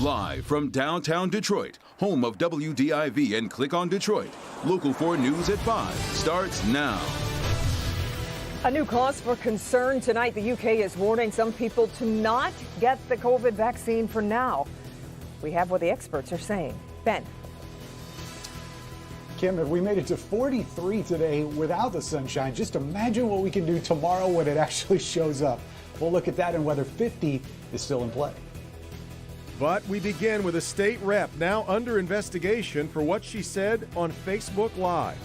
Live from downtown Detroit, home of WDIV and Click on Detroit, Local 4 News at 5 starts now. A new cause for concern tonight. The UK is warning some people to not get the COVID vaccine for now. We have what the experts are saying. Ben. Kim, if we made it to 43 today without the sunshine, just imagine what we can do tomorrow when it actually shows up. We'll look at that and whether 50 is still in play. But we begin with a state rep now under investigation for what she said on Facebook Live.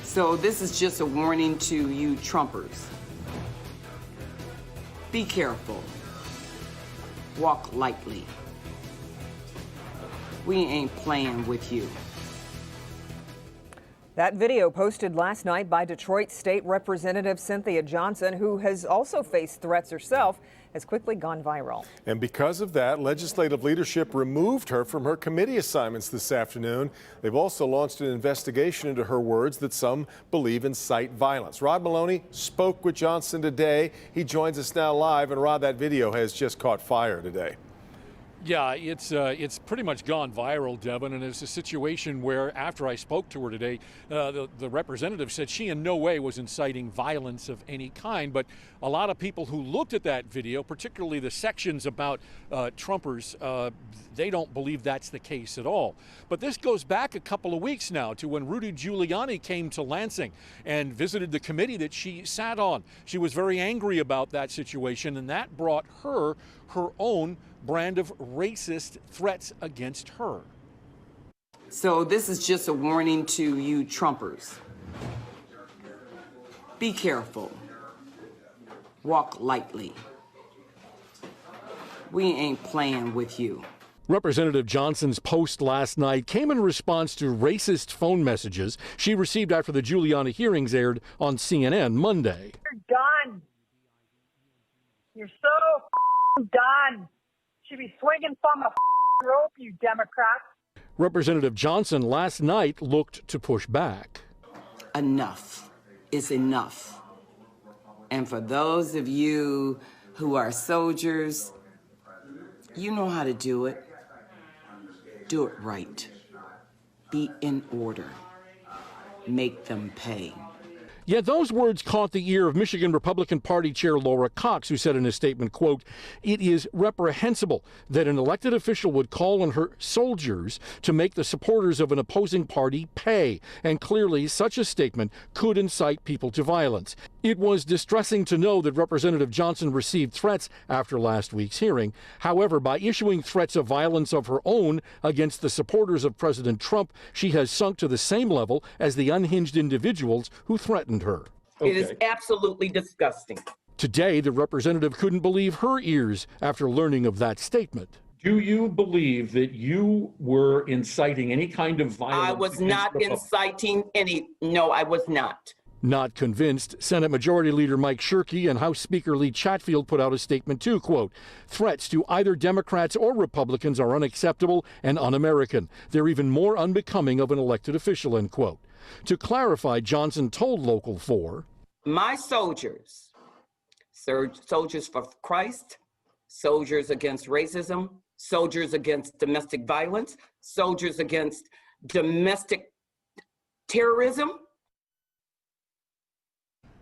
So this is just a warning to you Trumpers. Be careful. Walk lightly. We ain't playing with you. That video posted last night by Detroit State Representative Cynthia Johnson, who has also faced threats herself, has quickly gone viral. And because of that, legislative leadership removed her from her committee assignments this afternoon. They've also launched an investigation into her words that some believe incite violence. Rod Maloney spoke with Johnson today. He joins us now live. And Rod, that video has just caught fire today. Yeah, it's pretty much gone viral, Devin, and it's a situation where after I spoke to her today, the representative said she in no way was inciting violence of any kind, but a lot of people who looked at that video, particularly the sections about Trumpers, they don't believe that's the case at all. But this goes back a couple of weeks now to when Rudy Giuliani came to Lansing and visited the committee that she sat on. She was very angry about that situation, and that brought her own brand of racist threats against her. So this is just a warning to you Trumpers. Be careful. Walk lightly. We ain't playing with you. Representative Johnson's post last night came in response to racist phone messages she received after the Giuliani hearings aired on CNN Monday. You're done. You're so done. Should be swinging from a rope, you Democrats. Representative Johnson last night looked to push back. Enough is enough. And for those of you who are soldiers, you know how to do it. Do it right. Be in order. Make them pay. Yet those words caught the ear of Michigan Republican Party Chair Laura Cox, who said in a statement, quote, "It is reprehensible that an elected official would call on her soldiers to make the supporters of an opposing party pay, and clearly such a statement could incite people to violence." It was distressing to know that Representative Johnson received threats after last week's hearing. However, by issuing threats of violence of her own against the supporters of President Trump, she has sunk to the same level as the unhinged individuals who threatened her. It is absolutely disgusting. Today, the representative couldn't believe her ears after learning of that statement. Do you believe that you were inciting any kind of violence? I was not inciting any. No, I was not. Not convinced, Senate Majority Leader Mike Shirkey and House Speaker Lee Chatfield put out a statement too, quote, "Threats to either Democrats or Republicans are unacceptable and un-American. They're even more unbecoming of an elected official," end quote. To clarify, Johnson told Local 4, "My soldiers, soldiers for Christ, soldiers against racism, soldiers against domestic violence, soldiers against domestic terrorism."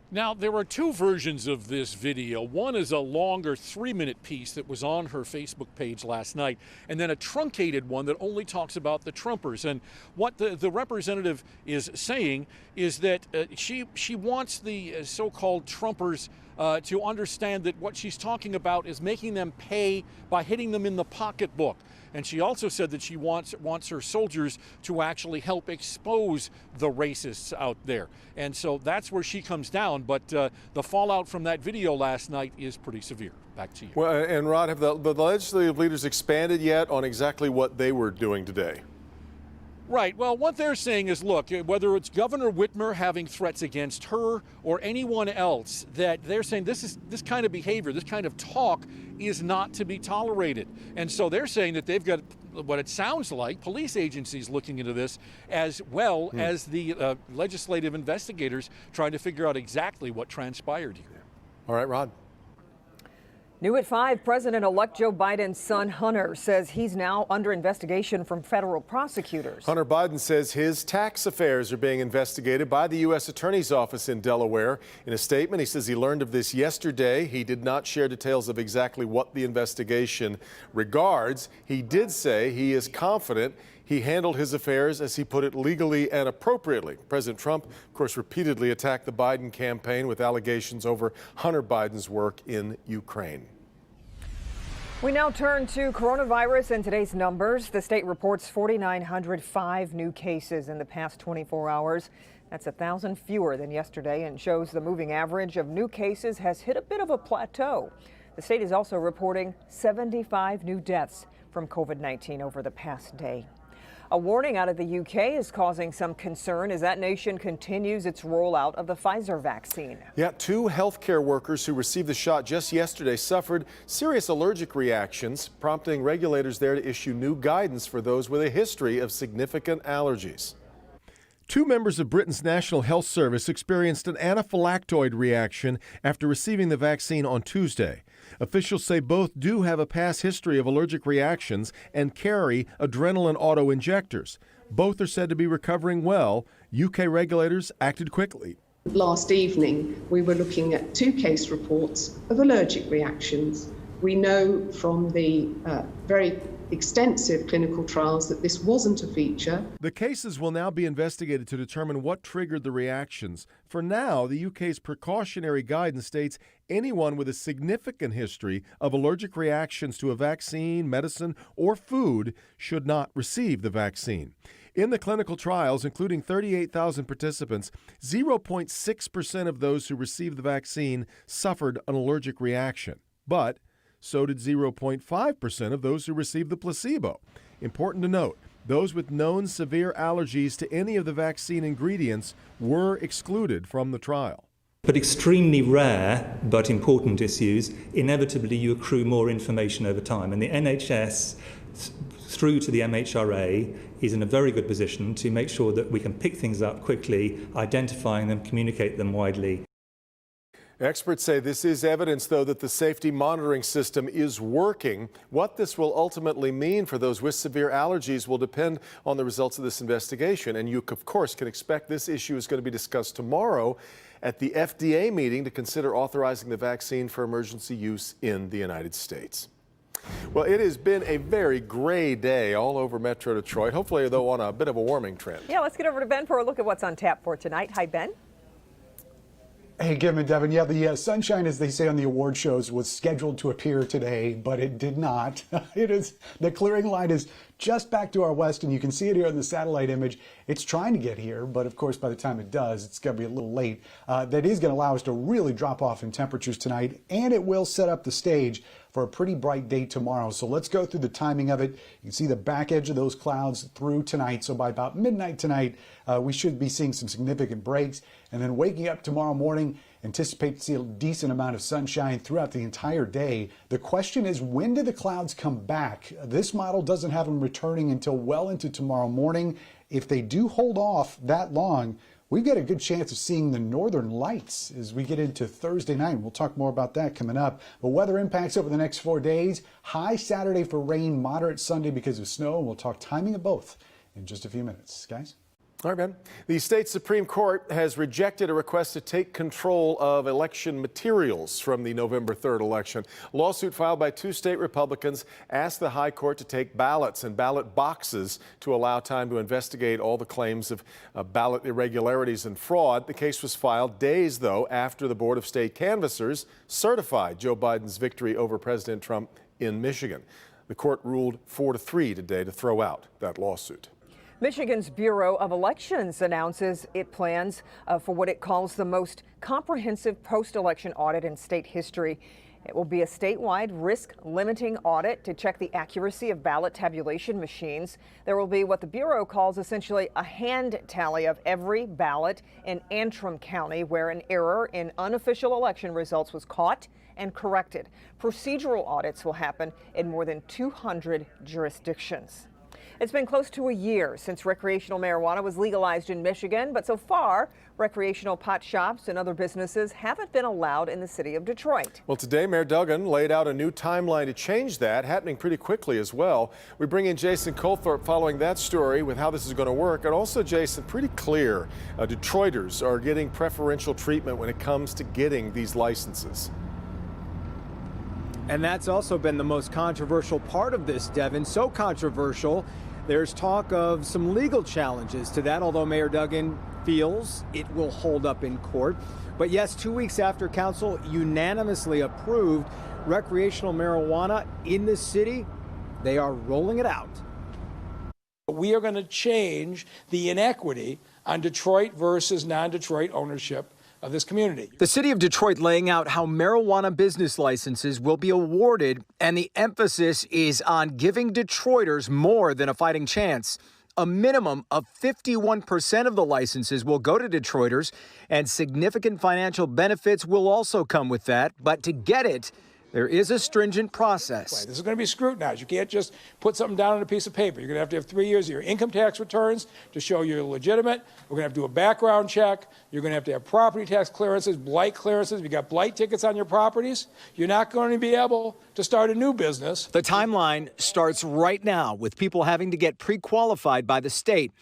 Now, there are two versions of this video. One is a longer 3-minute piece that was on her Facebook page last night, and then a truncated one that only talks about the Trumpers. And what the representative is saying is that she wants the so-called Trumpers to understand that what she's talking about is making them pay by hitting them in the pocketbook. And she also said that she wants her soldiers to actually help expose the racists out there. And so that's where she comes down. But the fallout from that video last night is pretty severe. Back to you. Well, and Rod, have the legislative leaders expanded yet on exactly what they were doing today? Right. Well, what they're saying is, look, whether it's Governor Whitmer having threats against her or anyone else, that they're saying this kind of behavior, this kind of talk is not to be tolerated. And so they're saying that they've got what it sounds like police agencies looking into this, as well as the legislative investigators trying to figure out exactly what transpired here. All right, Rod. New at 5, President-elect Joe Biden's son Hunter says he's now under investigation from federal prosecutors. Hunter Biden says his tax affairs are being investigated by the U.S. Attorney's Office in Delaware. In a statement, he says he learned of this yesterday. He did not share details of exactly what the investigation regards. He did say he is confident he handled his affairs, as he put it, legally and appropriately. President Trump, of course, repeatedly attacked the Biden campaign with allegations over Hunter Biden's work in Ukraine. We now turn to coronavirus and today's numbers. The state reports 4,905 new cases in the past 24 hours. That's 1,000 fewer than yesterday and shows the moving average of new cases has hit a bit of a plateau. The state is also reporting 75 new deaths from COVID-19 over the past day. A warning out of the UK is causing some concern as that nation continues its rollout of the Pfizer vaccine. Yeah, 2 healthcare workers who received the shot just yesterday suffered serious allergic reactions, prompting regulators there to issue new guidance for those with a history of significant allergies. 2 members of Britain's National Health Service experienced an anaphylactoid reaction after receiving the vaccine on Tuesday. Officials say both do have a past history of allergic reactions and carry adrenaline auto-injectors. Both are said to be recovering well. UK regulators acted quickly. Last evening, we were looking at 2 case reports of allergic reactions. We know from the very extensive clinical trials that this wasn't a feature. The cases will now be investigated to determine what triggered the reactions. For now, the UK's precautionary guidance states anyone with a significant history of allergic reactions to a vaccine, medicine, or food should not receive the vaccine. In the clinical trials, including 38,000 participants, 0.6% of those who received the vaccine suffered an allergic reaction. But so did 0.5% of those who received the placebo. Important to note, those with known severe allergies to any of the vaccine ingredients were excluded from the trial. But extremely rare but important issues, inevitably you accrue more information over time. And the NHS, through to the MHRA, is in a very good position to make sure that we can pick things up quickly, identifying them, communicate them widely. Experts say this is evidence, though, that the safety monitoring system is working. What this will ultimately mean for those with severe allergies will depend on the results of this investigation. And you, of course, can expect this issue is going to be discussed tomorrow at the FDA meeting to consider authorizing the vaccine for emergency use in the United States. Well, it has been a very gray day all over Metro Detroit. Hopefully, though, on a bit of a warming trend. Yeah, let's get over to Ben for a look at what's on tap for tonight. Hi, Ben. Hey, Kim and Devin. Yeah, the sunshine, as they say on the award shows, was scheduled to appear today, but it did not. The clearing line is just back to our west, and you can see it here in the satellite image. It's trying to get here, but of course, by the time it does, it's going to be a little late. That is going to allow us to really drop off in temperatures tonight, and it will set up the stage for a pretty bright day tomorrow. So let's go through the timing of it. You can see the back edge of those clouds through tonight. So by about midnight tonight, we should be seeing some significant breaks. And then waking up tomorrow morning, anticipate to see a decent amount of sunshine throughout the entire day. The question is, when do the clouds come back? This model doesn't have them returning until well into tomorrow morning. If they do hold off that long, we've got a good chance of seeing the northern lights as we get into Thursday night. We'll talk more about that coming up. But weather impacts over the next 4 days. High Saturday for rain, moderate Sunday because of snow. We'll talk timing of both in just a few minutes. Guys? All right, Ben. The state Supreme Court has rejected a request to take control of election materials from the November 3rd election. A lawsuit filed by 2 state Republicans asked the High Court to take ballots and ballot boxes to allow time to investigate all the claims of ballot irregularities and fraud. The case was filed days, though, after the Board of State Canvassers certified Joe Biden's victory over President Trump in Michigan. The court ruled 4-3 today to throw out that lawsuit. Michigan's Bureau of Elections announces it plans for what it calls the most comprehensive post-election audit in state history. It will be a statewide risk-limiting audit to check the accuracy of ballot tabulation machines. There will be what the Bureau calls essentially a hand tally of every ballot in Antrim County where an error in unofficial election results was caught and corrected. Procedural audits will happen in more than 200 jurisdictions. It's been close to a year since recreational marijuana was legalized in Michigan, but so far, recreational pot shops and other businesses haven't been allowed in the city of Detroit. Well, today, Mayor Duggan laid out a new timeline to change that, happening pretty quickly as well. We bring in Jason Colthorpe following that story with how this is going to work. And also, Jason, pretty clear, Detroiters are getting preferential treatment when it comes to getting these licenses. And that's also been the most controversial part of this, Devin. So controversial, there's talk of some legal challenges to that, although Mayor Duggan feels it will hold up in court. But yes, 2 weeks after council unanimously approved recreational marijuana in the city, they are rolling it out. We are going to change the inequity on Detroit versus non-Detroit ownership of this community. The city of Detroit laying out how marijuana business licenses will be awarded, and the emphasis is on giving Detroiters more than a fighting chance. A minimum of 51% of the licenses will go to Detroiters, and significant financial benefits will also come with that. But to get it, there is a stringent process. This is going to be scrutinized. You can't just put something down on a piece of paper. You're going to have 3 years of your income tax returns to show you're legitimate. We're going to have to do a background check. You're going to have property tax clearances, blight clearances. If you got blight tickets on your properties, you're not going to be able to start a new business. The timeline starts right now with people having to get pre-qualified by the state.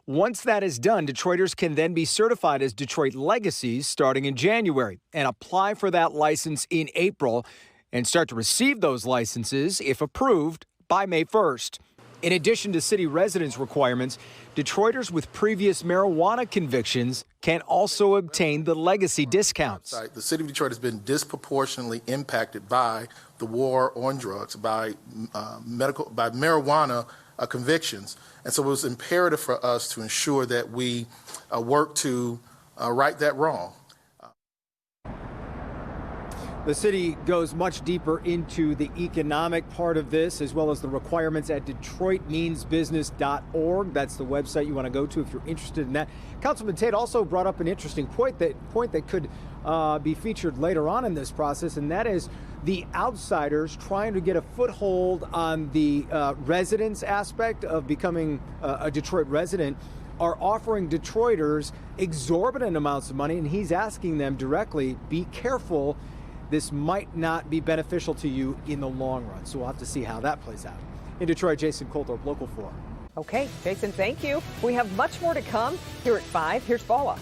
Once that is done, Detroiters can then be certified as Detroit legacies starting in January and apply for that license in April and start to receive those licenses, if approved, by May 1st. In addition to city residence requirements, Detroiters with previous marijuana convictions can also obtain the legacy discounts. The city of Detroit has been disproportionately impacted by the war on drugs, by marijuana convictions. And so it was imperative for us to ensure that we work to right that wrong. The city goes much deeper into the economic part of this, as well as the requirements at DetroitMeansBusiness.org. That's the website you want to go to if you're interested in that. Councilman Tate also brought up an interesting point that could be featured later on in this process, and that is the outsiders trying to get a foothold on the residence aspect of becoming a Detroit resident are offering Detroiters exorbitant amounts of money, and he's asking them directly, be careful. This might not be beneficial to you in the long run. So we'll have to see how that plays out. In Detroit, Jason Colthorpe, Local 4. Okay, Jason, thank you. We have much more to come here at 5. Here's Paula.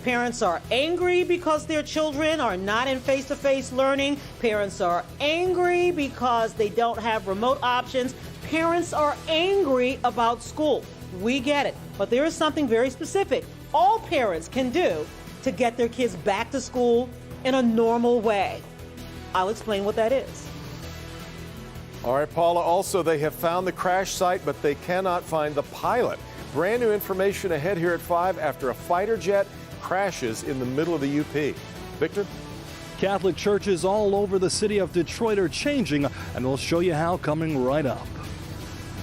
Parents are angry because their children are not in face-to-face learning. Parents are angry because they don't have remote options. Parents are angry about school. We get it. But there is something very specific all parents can do to get their kids back to school in a normal way. I'll explain what that is. All right, Paula, also they have found the crash site, but they cannot find the pilot. Brand new information ahead here at 5 after a fighter jet crashes in the middle of the UP. Victor? Catholic churches all over the city of Detroit are changing, and we'll show you how coming right up.